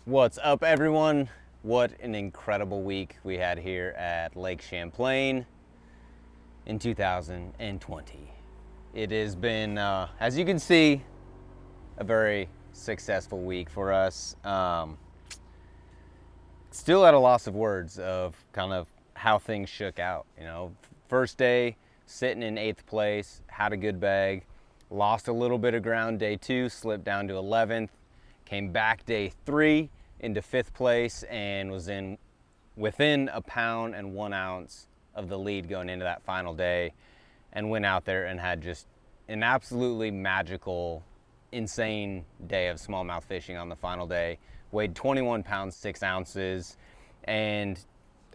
What's up, everyone? What an incredible week we had here at Lake Champlain in 2020. It has been, as you can see, a very successful week for us. Still at a loss of words of kind of how things shook out. You know, first day sitting in 8th place, had a good bag, lost a little bit of ground day 2, slipped down to 11th, came back day 3 into 5th place and was within a pound and 1 ounce of the lead going into that final day, and went out there and had just an absolutely magical, insane day of smallmouth fishing on the final day. Weighed 21 pounds 6 ounces, and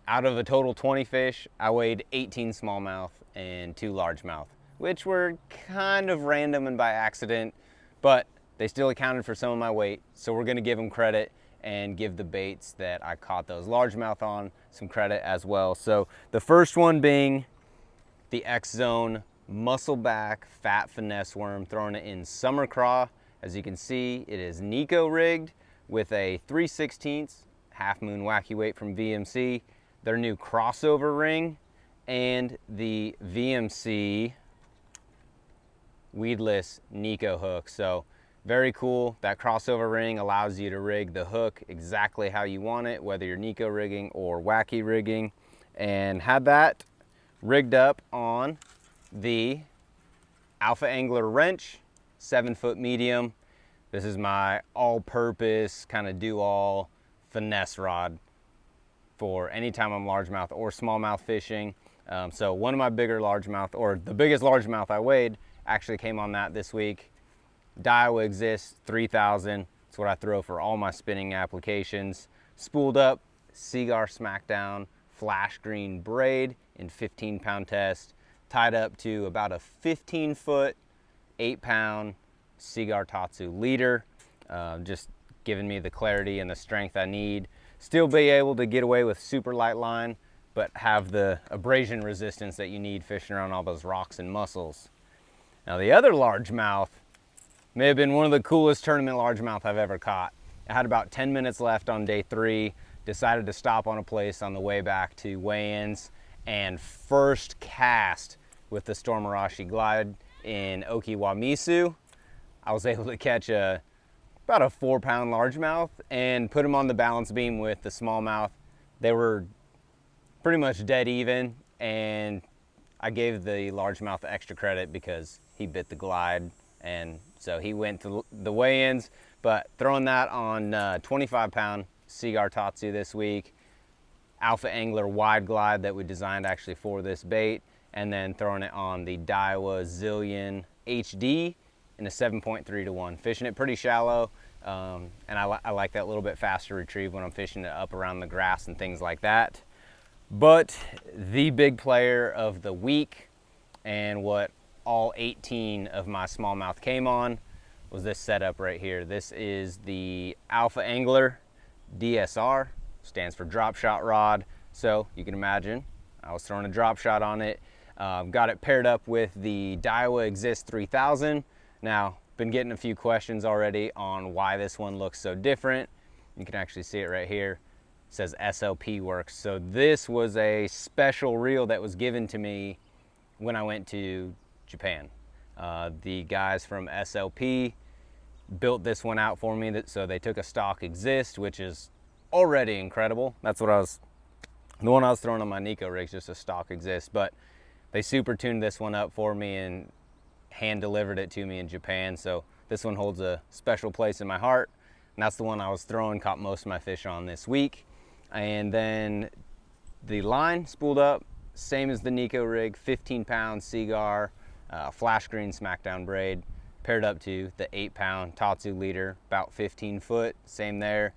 out of a total 20 fish, I weighed 18 smallmouth and 2 largemouth, which were kind of random and by accident, but they still accounted for some of my weight, so we're gonna give them credit and give the baits that I caught those largemouth on some credit as well. So the first one being the X-Zone Muscleback Fat Finesse Worm, throwing it in summer craw. As you can see, it is Nico rigged with a 3/16 half moon wacky weight from VMC, their new crossover ring, and the VMC weedless Nico hook. So very cool. That crossover ring allows you to rig the hook exactly how you want it, whether you're Nico rigging or wacky rigging. And had that rigged up on the Alpha Angler wrench, 7-foot medium. This is my all-purpose kind of do-all finesse rod for anytime I'm largemouth or smallmouth fishing. So one of my bigger largemouth, or the biggest largemouth I weighed, actually came on that this week. Daiwa Exist 3000, that's what I throw for all my spinning applications. Spooled up, Seagar Smackdown, flash green braid in 15-pound test, tied up to about a 15-foot, 8-pound Seagar Tatsu leader, just giving me the clarity and the strength I need. Still be able to get away with super light line, but have the abrasion resistance that you need fishing around all those rocks and mussels. Now the other largemouth may have been one of the coolest tournament largemouth I've ever caught. I had about 10 minutes left on day 3, decided to stop on a place on the way back to weigh-ins, and first cast with the Stormarashi Glide in Okiwamisu, I was able to catch about a 4-pound largemouth and put him on the balance beam with the smallmouth. They were pretty much dead even, and I gave the largemouth extra credit because he bit the glide, and so he went to the weigh-ins. But throwing that on 25-pound Seagar Tatsu this week, Alpha Angler wide glide that we designed actually for this bait, and then throwing it on the Daiwa Zillion HD in a 7.3 to 1. Fishing it pretty shallow, and I like that little bit faster retrieve when I'm fishing it up around the grass and things like that. But the big player of the week, and what all 18 of my smallmouth came on, was this setup right here. This is the Alpha Angler DSR, stands for drop shot rod. So you can imagine I was throwing a drop shot on it. Got it paired up with the Daiwa Exist 3000. Now, been getting a few questions already on why this one looks so different. You can actually see it right here. It says SLP works. So this was a special reel that was given to me when I went to Japan. The guys from SLP built this one out for me, so they took a stock Exist, which is already incredible. That's what the one I was throwing on my Nico rig, just a stock Exist, but they super tuned this one up for me and hand delivered it to me in Japan. So this one holds a special place in my heart, and that's the one I was throwing, caught most of my fish on this week. And then the line spooled up, same as the Nico rig, 15-pound Seagar, flash green Smackdown braid, paired up to the 8-pound Tatsu leader, about 15 foot, same there.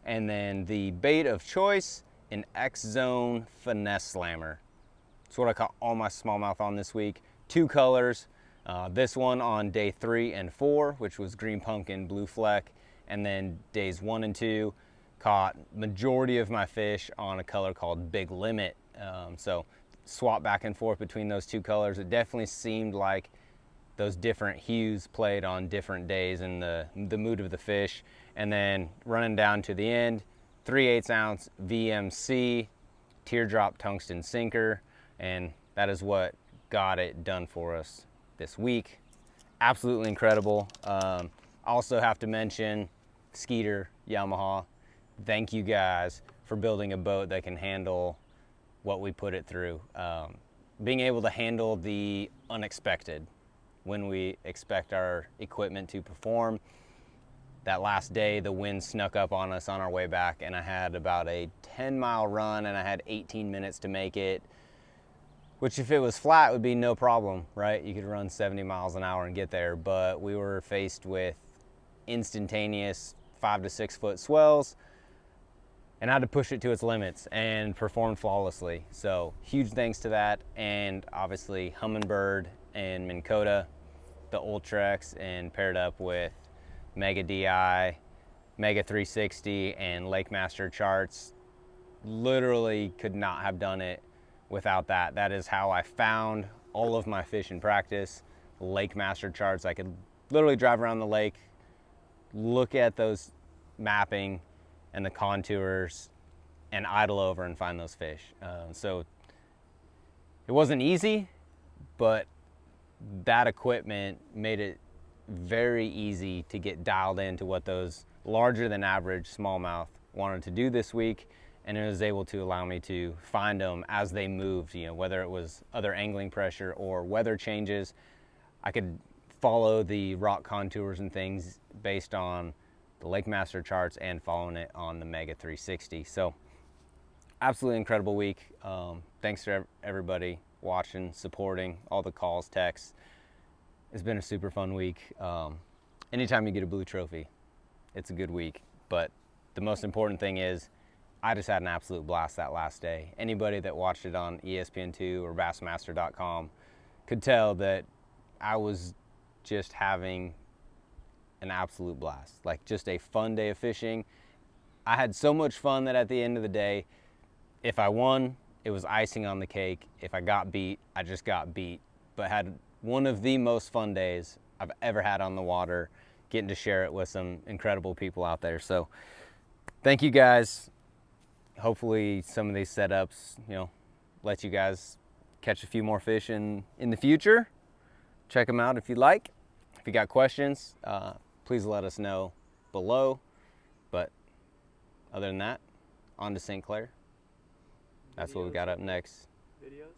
And then the bait of choice, an X-Zone Finesse Slammer. That's what I caught all my smallmouth on this week. 2 colors, this one on day 3 and 4, which was green pumpkin, blue fleck, and then days 1 and 2, caught majority of my fish on a color called Big Limit. So swap back and forth between those 2 colors. It definitely seemed like those different hues played on different days and the mood of the fish. And then running down to the end, 3/8 ounce VMC teardrop tungsten sinker, and that is what got it done for us this week. Absolutely incredible. Also have to mention Skeeter Yamaha. Thank you guys for building a boat that can handle what we put it through. Being able to handle the unexpected when we expect our equipment to perform. That last day, the wind snuck up on us on our way back, and I had about a 10-mile run, and I had 18 minutes to make it, which if it was flat would be no problem, right? You could run 70 miles an hour and get there, but we were faced with instantaneous 5 to 6 foot swells, and I had to push it to its limits and perform flawlessly. So huge thanks to that, and obviously Humminbird and Minn Kota, the Ultrex, and paired up with Mega DI, Mega 360, and Lake Master charts. Literally could not have done it without that. That is how I found all of my fish in practice. Lake Master charts. I could literally drive around the lake, look at those mapping and the contours, and idle over and find those fish. So it wasn't easy, but that equipment made it very easy to get dialed into what those larger than average smallmouth wanted to do this week, and it was able to allow me to find them as they moved, you know, whether it was other angling pressure or weather changes. I could follow the rock contours and things based on the Lake Master charts and following it on the Mega 360. So absolutely incredible week. Thanks to everybody watching, supporting, all the calls, texts. It's been a super fun week. Anytime you get a blue trophy, it's a good week. But the most important thing is I just had an absolute blast that last day. Anybody that watched it on ESPN2 or Bassmaster.com could tell that I was just having an absolute blast. Like, just a fun day of fishing. I had so much fun that at the end of the day, if I won, it was icing on the cake. If I got beat, I just got beat. But had one of the most fun days I've ever had on the water, getting to share it with some incredible people out there. So thank you guys. Hopefully some of these setups, you know, let you guys catch a few more fish in the future. Check them out if you like. If you got questions, please let us know below. But other than that, on to St. Clair. That's what we got up next. Videos?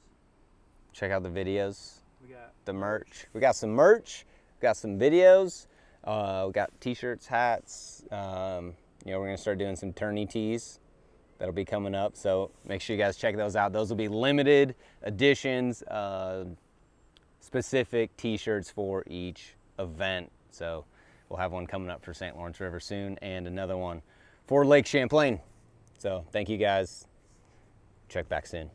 Check out the videos. We got the merch. We got some merch. We got some videos. We got t-shirts, hats. You know, we're gonna start doing some tourney tees. That'll be coming up. So make sure you guys check those out. Those will be limited editions, specific t-shirts for each event. So we'll have one coming up for St. Lawrence River soon, and another one for Lake Champlain. So thank you guys. Check back soon.